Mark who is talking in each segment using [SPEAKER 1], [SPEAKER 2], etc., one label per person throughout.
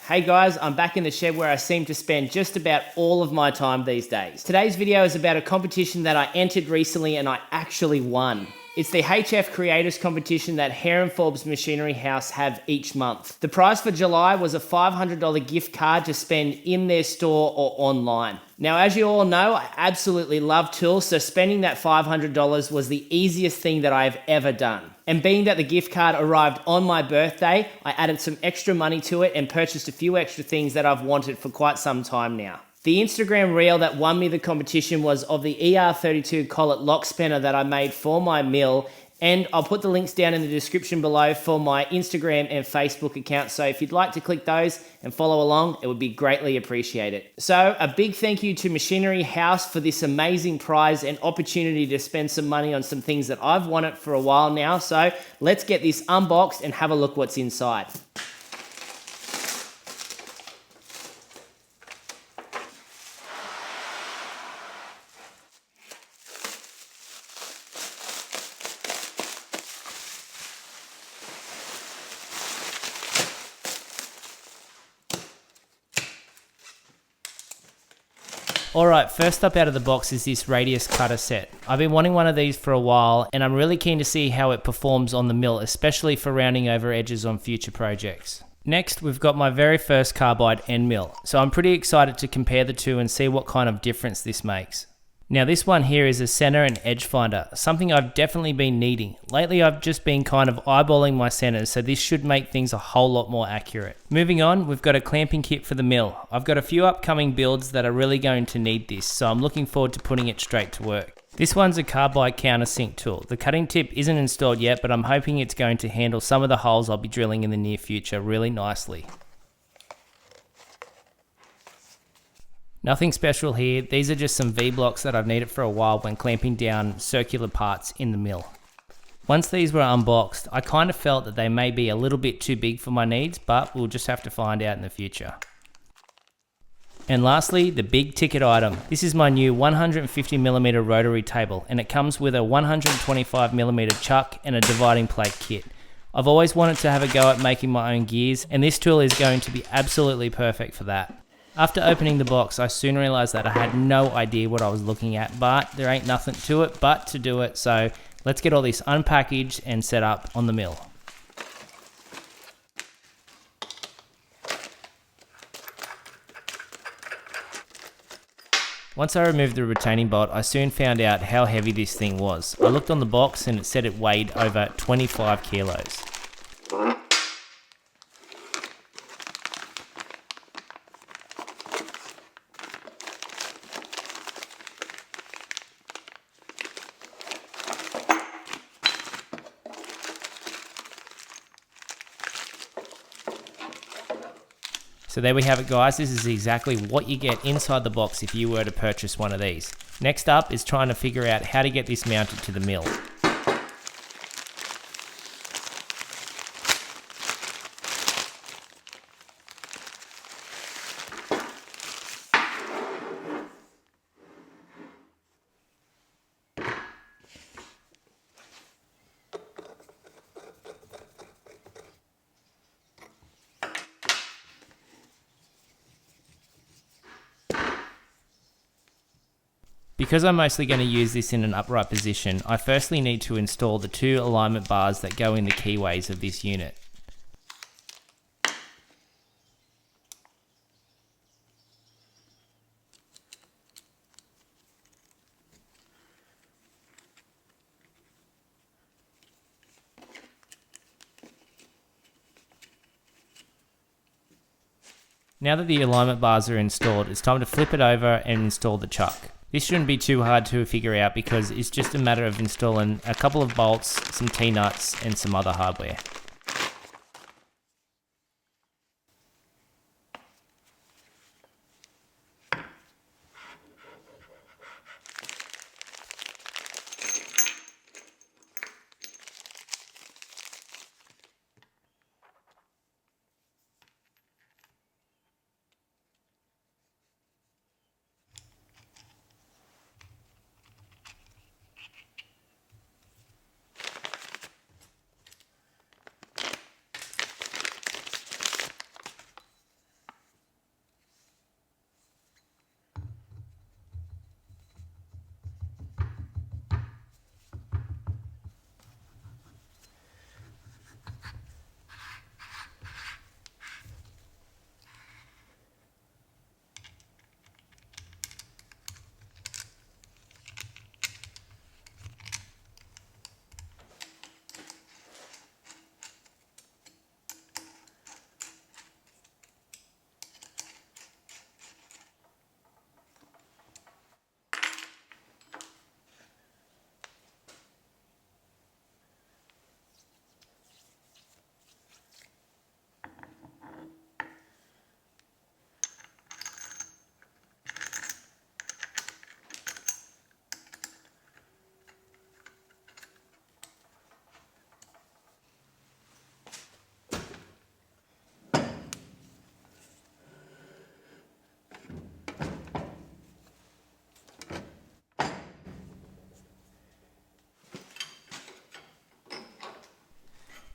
[SPEAKER 1] Hey guys, I'm back in the shed where I seem to spend just about all of my time these days. Today's video is about a competition that I entered recently and I actually won. It's the HF Creators competition that Hare and Forbes Machinery House have each month. The prize for July was a $500 gift card to spend in their store or online. Now, as you all know, I absolutely love tools, so spending that $500 was the easiest thing that I've ever done. And being that the gift card arrived on my birthday, I added some extra money to it and purchased a few extra things that I've wanted for quite some time now. The Instagram reel that won me the competition was of the ER32 collet lock spanner that I made for my mill, and I'll put the links down in the description below for my Instagram and Facebook accounts, so if you'd like to click those and follow along, it would be greatly appreciated. So a big thank you to Machinery House for this amazing prize and opportunity to spend some money on some things that I've wanted for a while now. So let's get this unboxed and have a look what's inside. Alright, first up out of the box is this radius cutter set. I've been wanting one of these for a while and I'm really keen to see how it performs on the mill, especially for rounding over edges on future projects. Next, we've got my very first carbide end mill, so I'm pretty excited to compare the two and see what kind of difference this makes. Now this one here is a center and edge finder, something I've definitely been needing. Lately I've just been kind of eyeballing my centers, so this should make things a whole lot more accurate. Moving on, we've got a clamping kit for the mill. I've got a few upcoming builds that are really going to need this, so I'm looking forward to putting it straight to work. This one's a carbide countersink tool. The cutting tip isn't installed yet, but I'm hoping it's going to handle some of the holes I'll be drilling in the near future really nicely. Nothing special here, these are just some V-blocks that I've needed for a while when clamping down circular parts in the mill. Once these were unboxed, I kind of felt that they may be a little bit too big for my needs, but we'll just have to find out in the future. And lastly, the big ticket item. This is my new 150mm rotary table, and it comes with a 125mm chuck and a dividing plate kit. I've always wanted to have a go at making my own gears, and this tool is going to be absolutely perfect for that. After opening the box, I soon realized that I had no idea what I was looking at, but there ain't nothing to it but to do it, so let's get all this unpackaged and set up on the mill. Once I removed the retaining bolt, I soon found out how heavy this thing was. I looked on the box and it said it weighed over 25 kilos. So there we have it guys, this is exactly what you get inside the box if you were to purchase one of these. Next up is trying to figure out how to get this mounted to the mill. Because I'm mostly going to use this in an upright position, I firstly need to install the two alignment bars that go in the keyways of this unit. Now that the alignment bars are installed, it's time to flip it over and install the chuck. This shouldn't be too hard to figure out because it's just a matter of installing a couple of bolts, some T-nuts and some other hardware.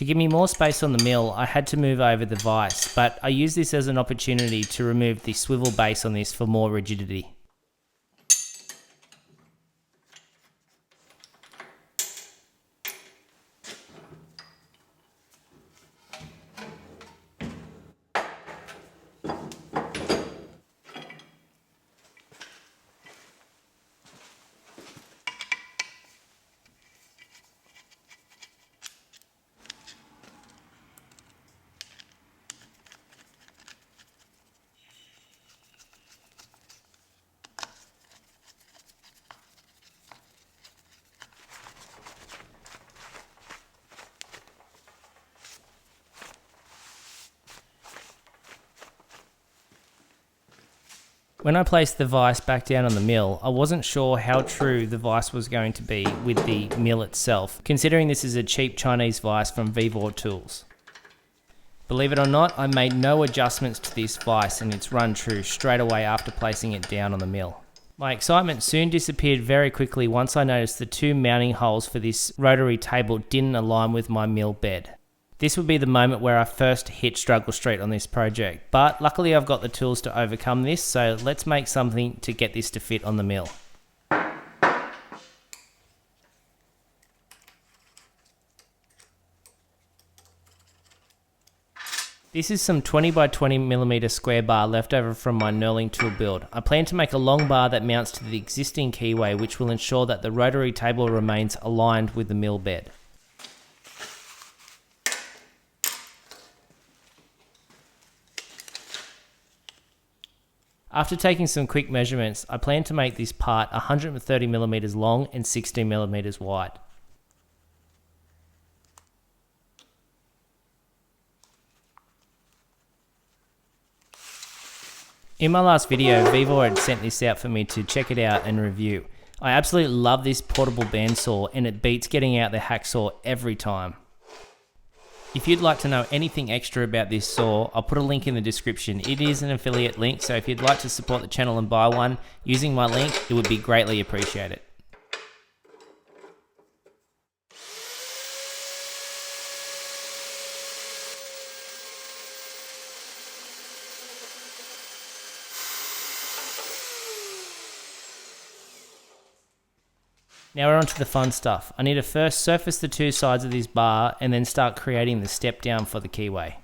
[SPEAKER 1] To give me more space on the mill, I had to move over the vise, but I used this as an opportunity to remove the swivel base on this for more rigidity. When I placed the vise back down on the mill, I wasn't sure how true the vise was going to be with the mill itself, considering this is a cheap Chinese vise from Vevor Tools. Believe it or not, I made no adjustments to this vise and it's run true straight away after placing it down on the mill. My excitement soon disappeared very quickly once I noticed the two mounting holes for this rotary table didn't align with my mill bed. This would be the moment where I first hit struggle street on this project, but luckily I've got the tools to overcome this, so let's make something to get this to fit on the mill. This is some 20 by 20 millimeter square bar left over from my knurling tool build. I plan to make a long bar that mounts to the existing keyway, which will ensure that the rotary table remains aligned with the mill bed. After taking some quick measurements, I plan to make this part 130mm long and 16mm wide. In my last video, Vevor had sent this out for me to check it out and review. I absolutely love this portable bandsaw and it beats getting out the hacksaw every time. If you'd like to know anything extra about this saw, I'll put a link in the description. It is an affiliate link, so if you'd like to support the channel and buy one using my link, it would be greatly appreciated. Now we're on to the fun stuff. I need to first surface the two sides of this bar and then start creating the step down for the keyway.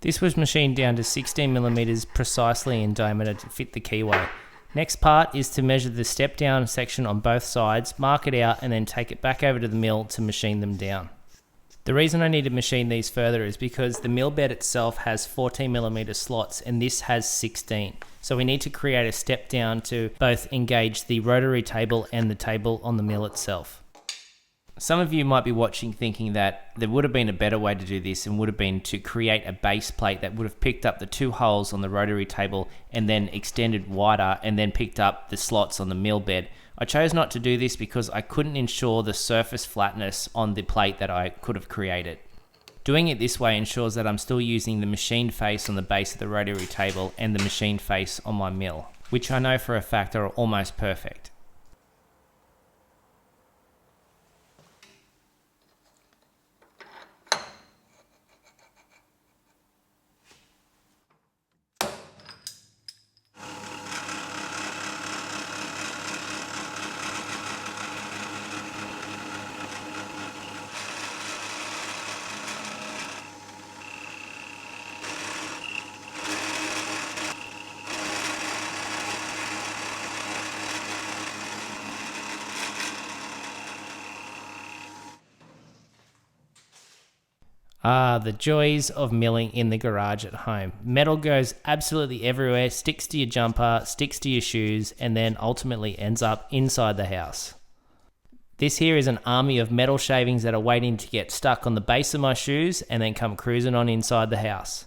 [SPEAKER 1] This was machined down to 16mm precisely in diameter to fit the keyway. Next part is to measure the step down section on both sides, mark it out and then take it back over to the mill to machine them down. The reason I need to machine these further is because the mill bed itself has 14mm slots and this has 16. So we need to create a step down to both engage the rotary table and the table on the mill itself. Some of you might be watching thinking that there would have been a better way to do this and would have been to create a base plate that would have picked up the two holes on the rotary table and then extended wider and then picked up the slots on the mill bed. I chose not to do this because I couldn't ensure the surface flatness on the plate that I could have created. Doing it this way ensures that I'm still using the machined face on the base of the rotary table and the machined face on my mill, which I know for a fact are almost perfect. Ah, the joys of milling in the garage at home. Metal goes absolutely everywhere, sticks to your jumper, sticks to your shoes, and then ultimately ends up inside the house. This here is an army of metal shavings that are waiting to get stuck on the base of my shoes and then come cruising on inside the house.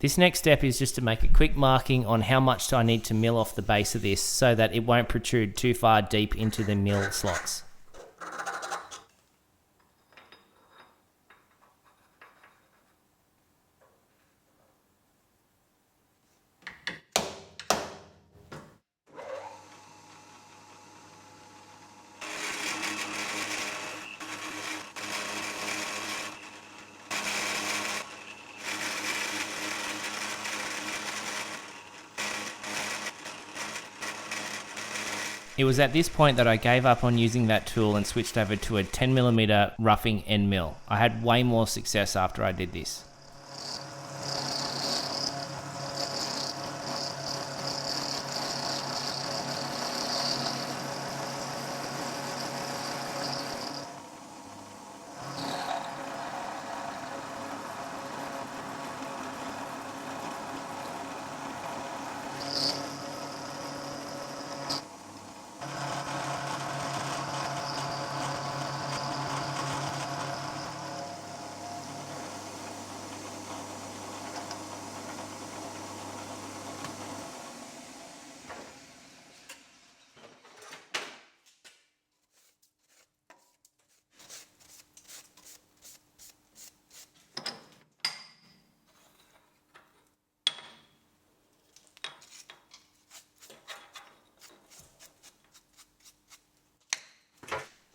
[SPEAKER 1] This next step is just to make a quick marking on how much I need to mill off the base of this so that it won't protrude too far deep into the mill slots. It was at this point that I gave up on using that tool and switched over to a 10mm roughing end mill. I had way more success after I did this.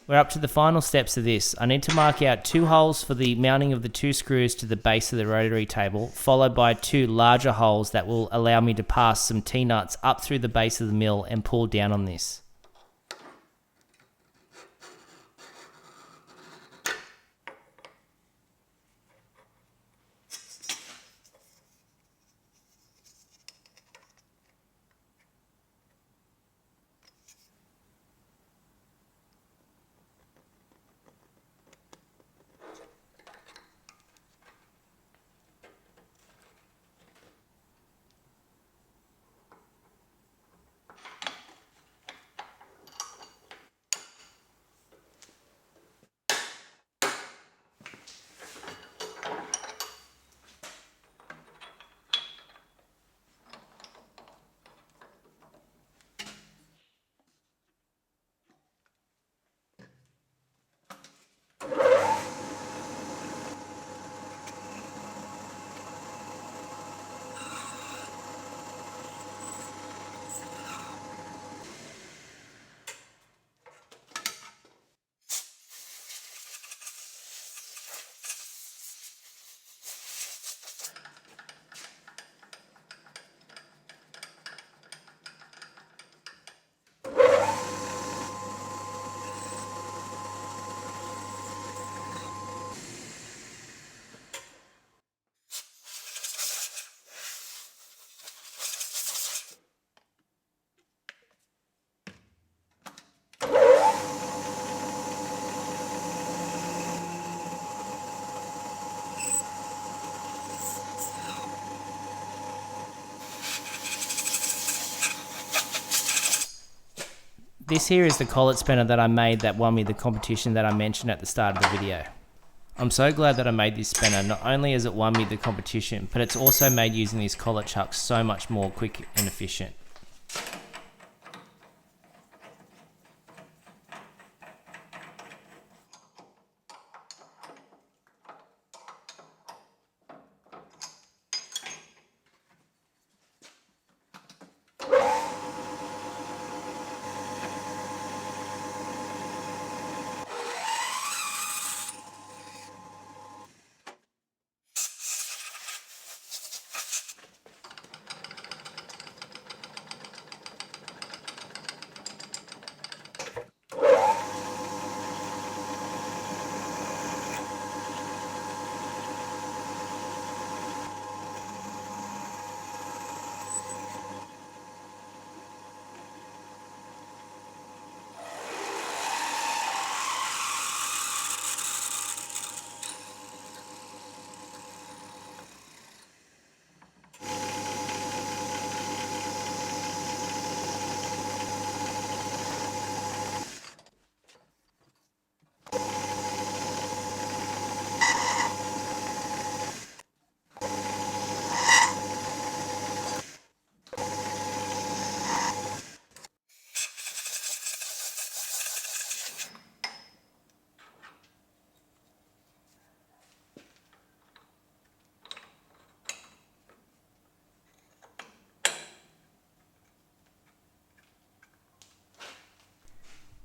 [SPEAKER 1] We're up to the final steps of this. I need to mark out 2 holes for the mounting of the 2 screws to the base of the rotary table, followed by 2 larger holes that will allow me to pass some T-nuts up through the base of the mill and pull down on this. This here is the collet spanner that I made that won me the competition that I mentioned at the start of the video. I'm so glad that I made this spanner. Not only has it won me the competition, but it's also made using these collet chucks so much more quick and efficient.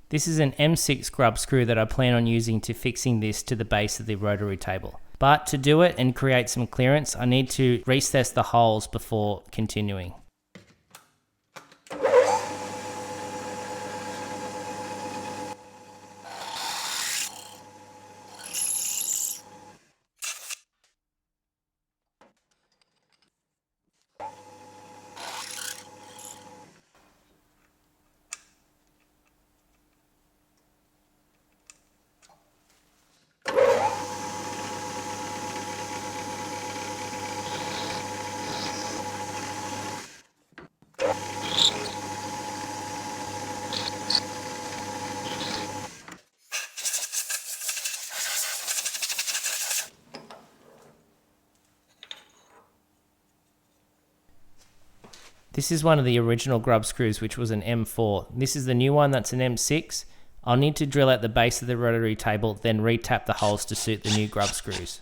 [SPEAKER 1] This is an M6 grub screw that I plan on using to fixing this to the base of the rotary table. But to do it and create some clearance, I need to recess the holes before continuing. This is one of the original grub screws, which was an M4. This is the new one that's an M6. I'll need to drill out the base of the rotary table, then re-tap the holes to suit the new grub screws.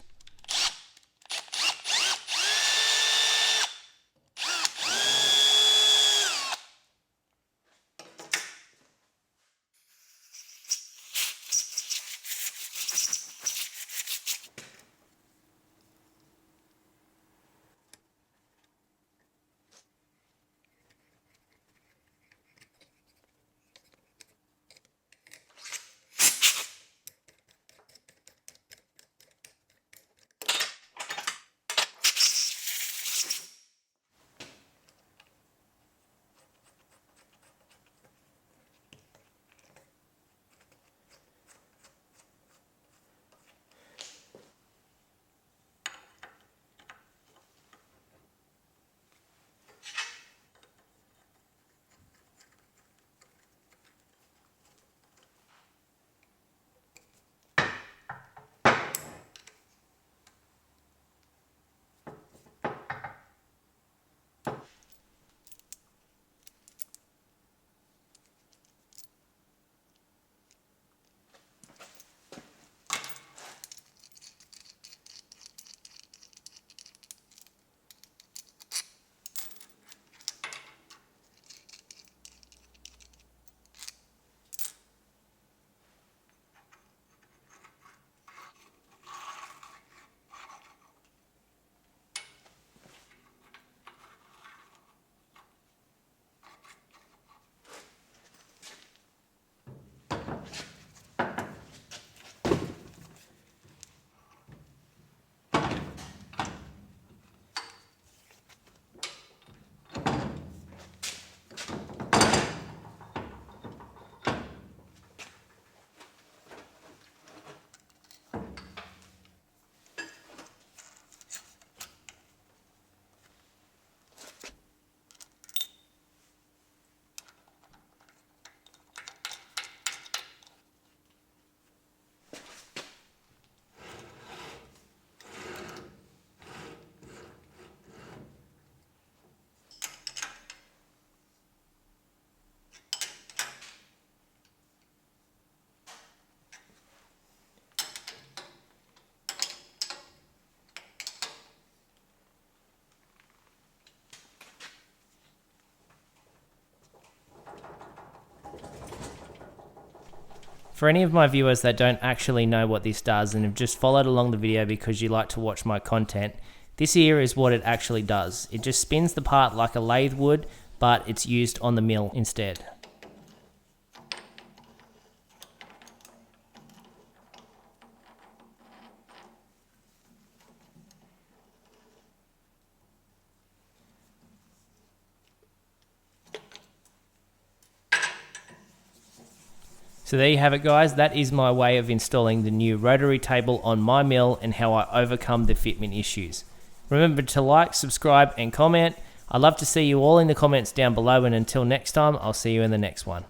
[SPEAKER 1] For any of my viewers that don't actually know what this does and have just followed along the video because you like to watch my content, this here is what it actually does. It just spins the part like a lathe would, but it's used on the mill instead. So there you have it, guys. That is my way of installing the new rotary table on my mill and how I overcome the fitment issues. Remember to like, subscribe and comment. I'd love to see you all in the comments down below, and until next time, I'll see you in the next one.